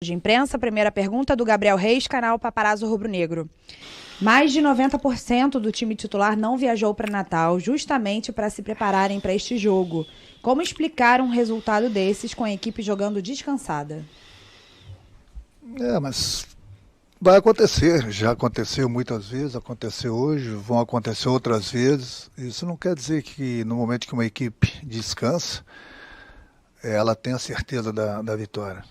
De imprensa, primeira pergunta do Gabriel Reis, canal Paparazzo Rubro Negro. Mais de 90% do time titular não viajou para Natal, justamente para se prepararem para este jogo. Como explicar um resultado desses com a equipe jogando descansada? Mas vai acontecer, já aconteceu muitas vezes, aconteceu hoje, vão acontecer outras vezes. Isso não quer dizer que no momento que uma equipe descansa, ela tem a certeza da vitória.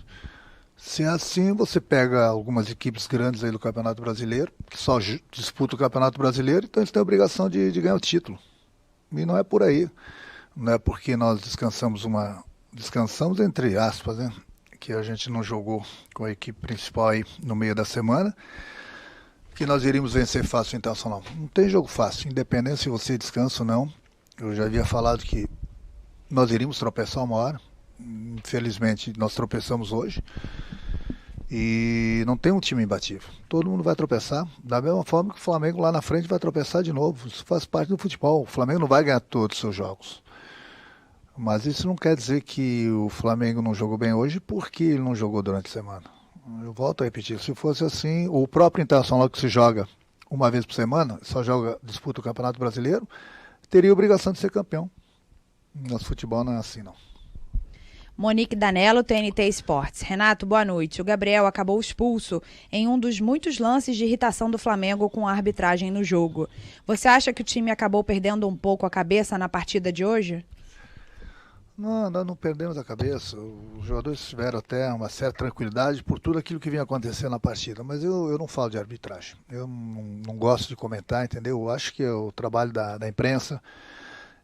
Se é assim, você pega algumas equipes grandes aí do Campeonato Brasileiro, que só disputam o Campeonato Brasileiro, então eles têm a obrigação de ganhar o título. E não é por aí. Não é porque nós descansamos entre aspas, né? Que a gente não jogou com a equipe principal aí no meio da semana, que nós iríamos vencer fácil o Internacional. Não tem jogo fácil, independente se você descansa ou não. Eu já havia falado que nós iríamos tropeçar uma hora. Infelizmente, nós tropeçamos hoje. E não tem um time imbatível. Todo mundo vai tropeçar, da mesma forma que o Flamengo lá na frente vai tropeçar de novo. Isso faz parte do futebol. O Flamengo não vai ganhar todos os seus jogos. Mas isso não quer dizer que o Flamengo não jogou bem hoje porque ele não jogou durante a semana. Eu volto a repetir, se fosse assim, o próprio Internacional que se joga uma vez por semana, só disputa o Campeonato Brasileiro, teria a obrigação de ser campeão. Nosso futebol não é assim, não. Monique Danello, TNT Esportes. Renato, boa noite. O Gabriel acabou expulso em um dos muitos lances de irritação do Flamengo com a arbitragem no jogo. Você acha que o time acabou perdendo um pouco a cabeça na partida de hoje? Não, nós não perdemos a cabeça. Os jogadores tiveram até uma certa tranquilidade por tudo aquilo que vinha acontecendo na partida. Mas eu não falo de arbitragem. Eu não gosto de comentar, entendeu? Eu acho que é o trabalho da imprensa,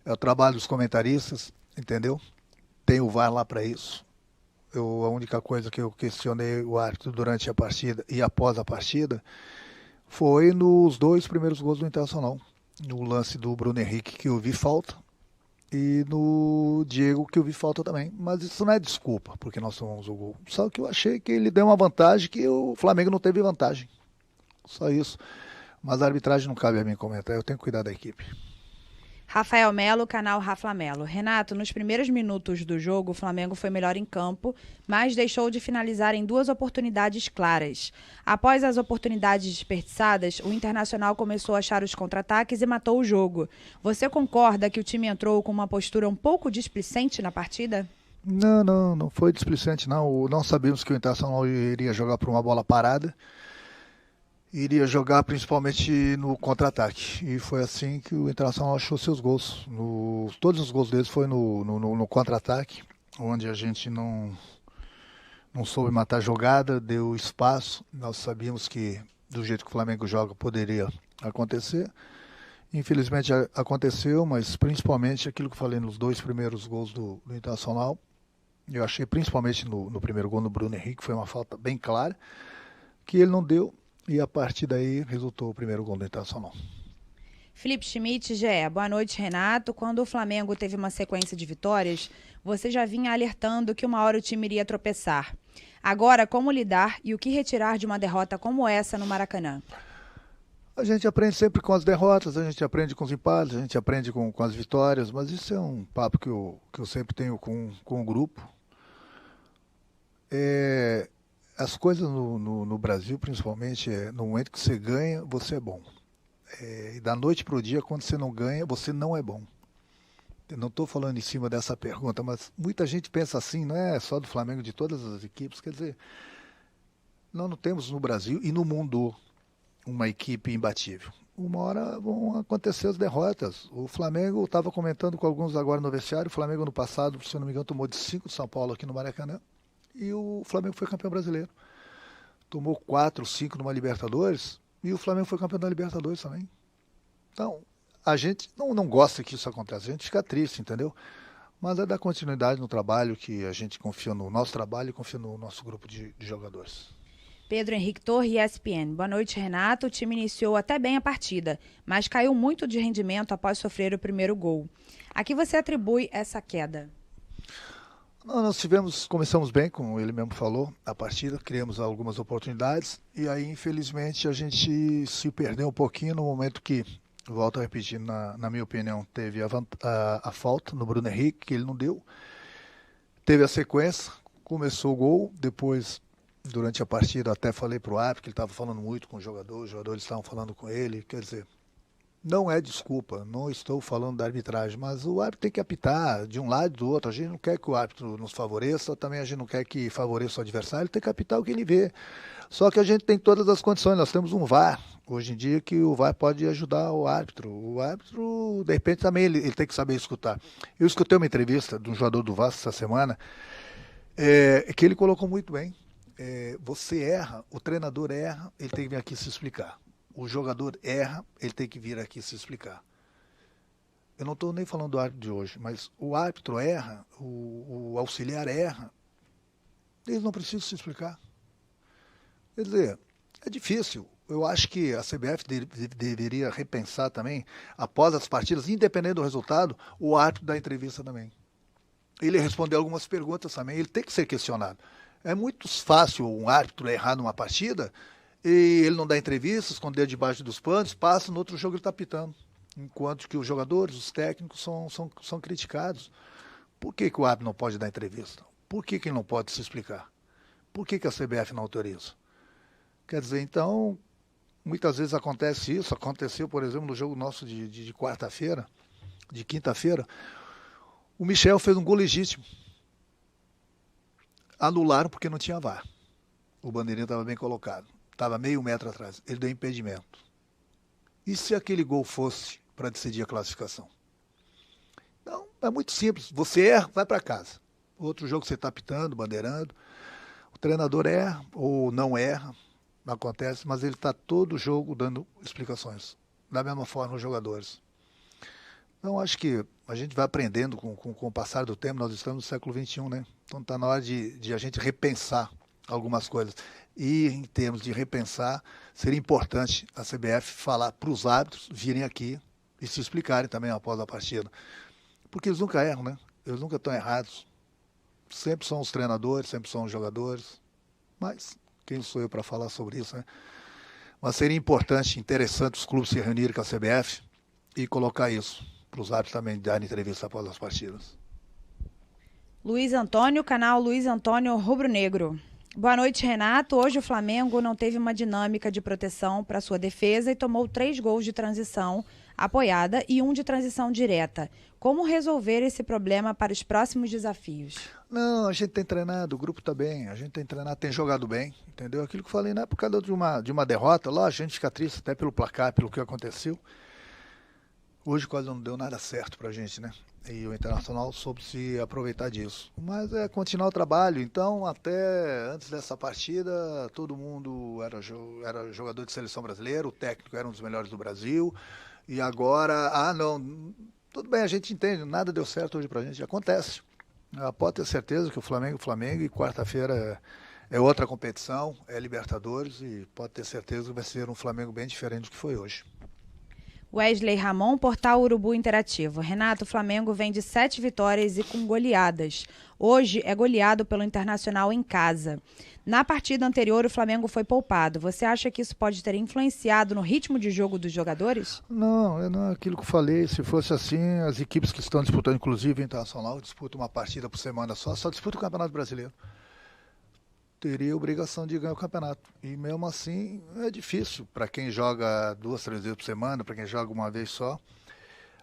é o trabalho dos comentaristas, entendeu? Tem o VAR lá para isso. A única coisa que eu questionei o árbitro durante a partida e após a partida foi nos dois primeiros gols do Internacional. No lance do Bruno Henrique, que eu vi falta, e no Diego, que eu vi falta também. Mas isso não é desculpa, porque nós tomamos o gol. Só que eu achei que ele deu uma vantagem que o Flamengo não teve vantagem. Só isso. Mas a arbitragem não cabe a mim comentar, eu tenho que cuidar da equipe. Rafael Melo, canal Rafa Melo. Renato, nos primeiros minutos do jogo, o Flamengo foi melhor em campo, mas deixou de finalizar em duas oportunidades claras. Após as oportunidades desperdiçadas, o Internacional começou a achar os contra-ataques e matou o jogo. Você concorda que o time entrou com uma postura um pouco displicente na partida? Não foi displicente não. Não sabíamos que o Internacional iria jogar por uma bola parada. Iria jogar principalmente no contra-ataque. E foi assim que o Internacional achou seus gols. Todos os gols deles foi no contra-ataque, onde a gente não soube matar a jogada, deu espaço. Nós sabíamos que do jeito que o Flamengo joga poderia acontecer. Infelizmente aconteceu, mas principalmente aquilo que eu falei nos dois primeiros gols do Internacional. Eu achei principalmente no primeiro gol no Bruno Henrique, foi uma falta bem clara, que ele não deu. E a partir daí resultou o primeiro gol do Internacional. Felipe Schmidt, GE. Boa noite, Renato. Quando o Flamengo teve uma sequência de vitórias, você já vinha alertando que uma hora o time iria tropeçar. Agora, como lidar e o que retirar de uma derrota como essa no Maracanã? A gente aprende sempre com as derrotas, a gente aprende com os empates, a gente aprende com as vitórias, mas isso é um papo que eu sempre tenho com o grupo. As coisas no Brasil, principalmente, no momento que você ganha, você é bom. E da noite para o dia, quando você não ganha, você não é bom. Eu não estou falando em cima dessa pergunta, mas muita gente pensa assim, não é só do Flamengo, de todas as equipes. Quer dizer, nós não temos no Brasil e no mundo uma equipe imbatível. Uma hora vão acontecer as derrotas. O Flamengo, eu estava comentando com alguns agora no vestiário, o Flamengo no passado, se eu não me engano, tomou de 5 de São Paulo aqui no Maracanã. E o Flamengo foi campeão brasileiro. Tomou 4, 5 numa Libertadores e o Flamengo foi campeão da Libertadores também. Então, a gente não gosta que isso aconteça, a gente fica triste, entendeu? Mas é dar continuidade no trabalho, que a gente confia no nosso trabalho e confia no nosso grupo de jogadores. Pedro Henrique Torre, ESPN. Boa noite, Renato. O time iniciou até bem a partida, mas caiu muito de rendimento após sofrer o primeiro gol. A que você atribui essa queda? Nós começamos bem, como ele mesmo falou, a partida, criamos algumas oportunidades e aí, infelizmente, a gente se perdeu um pouquinho no momento que, volto a repetir, na minha opinião, teve a falta no Bruno Henrique, que ele não deu. Teve a sequência, começou o gol, depois Durante a partida até falei para o árbitro que ele estava falando muito com os jogadores estavam falando com ele, quer dizer, não é desculpa, não estou falando da arbitragem, mas o árbitro tem que apitar de um lado e do outro. A gente não quer que o árbitro nos favoreça, também a gente não quer que favoreça o adversário, ele tem que apitar o que ele vê. Só que a gente tem todas as condições, nós temos um VAR, hoje em dia, que o VAR pode ajudar o árbitro. O árbitro, de repente, também ele tem que saber escutar. Eu escutei uma entrevista de um jogador do Vasco essa semana, que ele colocou muito bem. Você erra, o treinador erra, ele tem que vir aqui se explicar. O jogador erra, ele tem que vir aqui se explicar. Eu não estou nem falando do árbitro de hoje, mas o árbitro erra, o auxiliar erra, eles não precisam se explicar. Quer dizer, é difícil. Eu acho que a CBF deveria repensar também, após as partidas, independente do resultado, o árbitro da entrevista também. Ele respondeu algumas perguntas também, ele tem que ser questionado. É muito fácil um árbitro errar numa partida e ele não dá entrevista, esconder debaixo dos panos, passa, no outro jogo ele está pitando. Enquanto que os jogadores, os técnicos são criticados. Por que o árbitro não pode dar entrevista? Por que ele não pode se explicar? Por que a CBF não autoriza? Quer dizer, então, muitas vezes acontece isso. Aconteceu, por exemplo, no jogo nosso de quarta-feira, de quinta-feira, o Michel fez um gol legítimo. Anularam porque não tinha VAR. O bandeirinha estava bem colocado. Estava meio metro atrás. Ele deu impedimento. E se aquele gol fosse para decidir a classificação? Não, é muito simples. Você erra, vai para casa. Outro jogo você está apitando, bandeirando. O treinador erra ou não erra. Não acontece, mas ele está todo jogo dando explicações. Da mesma forma os jogadores. Então, acho que a gente vai aprendendo com o passar do tempo. Nós estamos no século XXI, né? Então, está na hora de a gente repensar algumas coisas. E, em termos de repensar, seria importante a CBF falar para os árbitros virem aqui e se explicarem também após a partida. Porque eles nunca erram, né? Eles nunca estão errados. Sempre são os treinadores, sempre são os jogadores. Mas quem sou eu para falar sobre isso, né? Mas seria importante, interessante os clubes se reunirem com a CBF e colocar isso para os árbitros também darem entrevista após as partidas. Luiz Antônio, canal Luiz Antônio Rubro Negro. Boa noite, Renato. Hoje o Flamengo não teve uma dinâmica de proteção para sua defesa e tomou 3 gols de transição apoiada e 1 de transição direta. Como resolver esse problema para os próximos desafios? Não, a gente tem treinado, o grupo está bem, a gente tem treinado, tem jogado bem, entendeu? Aquilo que eu falei, não é por causa de uma derrota, lá a gente fica triste até pelo placar, pelo que aconteceu. Hoje quase não deu nada certo pra gente, né? E o Internacional soube se aproveitar disso. Mas é continuar o trabalho. Então, até antes dessa partida, todo mundo era jogador de seleção brasileira, o técnico era um dos melhores do Brasil. E agora, não, tudo bem, a gente entende, nada deu certo hoje pra gente, acontece. Pode ter certeza que o Flamengo e quarta-feira é outra competição, é Libertadores e pode ter certeza que vai ser um Flamengo bem diferente do que foi hoje. Wesley Ramon, Portal Urubu Interativo. Renato, o Flamengo vem de 7 vitórias e com goleadas. Hoje é goleado pelo Internacional em casa. Na partida anterior, o Flamengo foi poupado. Você acha que isso pode ter influenciado no ritmo de jogo dos jogadores? Não, não é aquilo que eu falei. Se fosse assim, as equipes que estão disputando, inclusive o Internacional, disputam uma partida por semana só disputa o Campeonato Brasileiro. Teria a obrigação de ganhar o campeonato. E mesmo assim é difícil para quem joga 2, 3 vezes por semana, para quem joga uma vez só.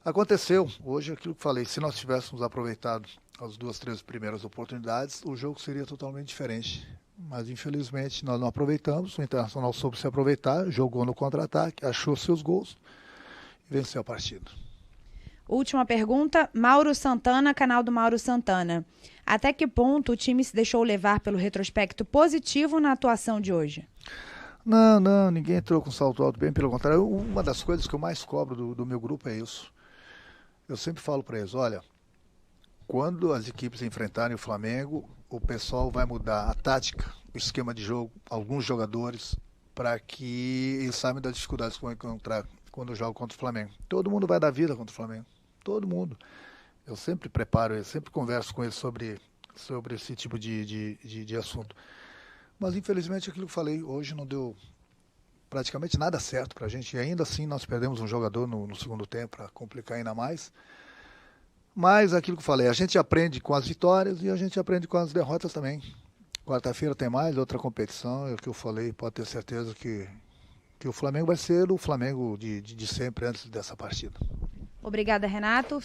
Aconteceu, hoje aquilo que falei, se nós tivéssemos aproveitado as 2, 3 primeiras oportunidades, o jogo seria totalmente diferente. Mas infelizmente nós não aproveitamos, o Internacional soube se aproveitar, jogou no contra-ataque, achou seus gols e venceu a partida. Última pergunta, Mauro Santana, canal do Mauro Santana. Até que ponto o time se deixou levar pelo retrospecto positivo na atuação de hoje? Não, ninguém entrou com salto alto, bem pelo contrário. Uma das coisas que eu mais cobro do meu grupo é isso. Eu sempre falo para eles, olha, quando as equipes enfrentarem o Flamengo, o pessoal vai mudar a tática, o esquema de jogo, alguns jogadores, para que eles saibam das dificuldades que vão encontrar quando jogam contra o Flamengo. Todo mundo vai dar vida contra o Flamengo. Todo mundo. Eu sempre preparo, eu sempre converso com eles sobre esse tipo de assunto. Mas infelizmente aquilo que eu falei, hoje não deu praticamente nada certo pra gente. E ainda assim nós perdemos um jogador no segundo tempo para complicar ainda mais. Mas aquilo que eu falei, a gente aprende com as vitórias e a gente aprende com as derrotas também. Quarta-feira tem mais outra competição, é o que eu falei, pode ter certeza que o Flamengo vai ser o Flamengo de sempre antes dessa partida. Obrigada, Renato.